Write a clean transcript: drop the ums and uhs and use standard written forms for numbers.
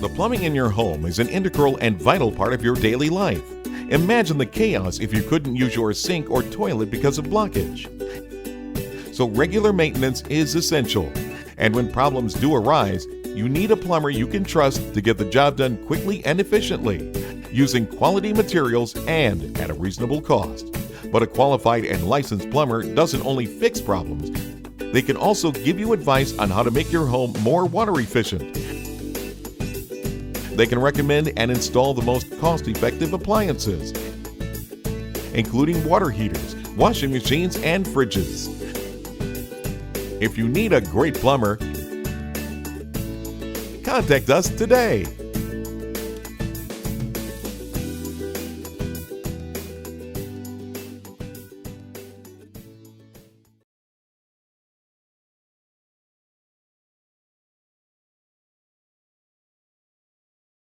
The plumbing in your home is an integral and vital part of your daily life. Imagine the chaos if you couldn't use your sink or toilet because of blockage. So regular maintenance is essential. And when problems do arise, you need a plumber you can trust to get the job done quickly and efficiently, using quality materials and at a reasonable cost. But a qualified and licensed plumber doesn't only fix problems, they can also give you advice on how to make your home more water efficient. They can recommend and install the most cost-effective appliances, including water heaters, washing machines, and fridges. If you need a great plumber, contact us today.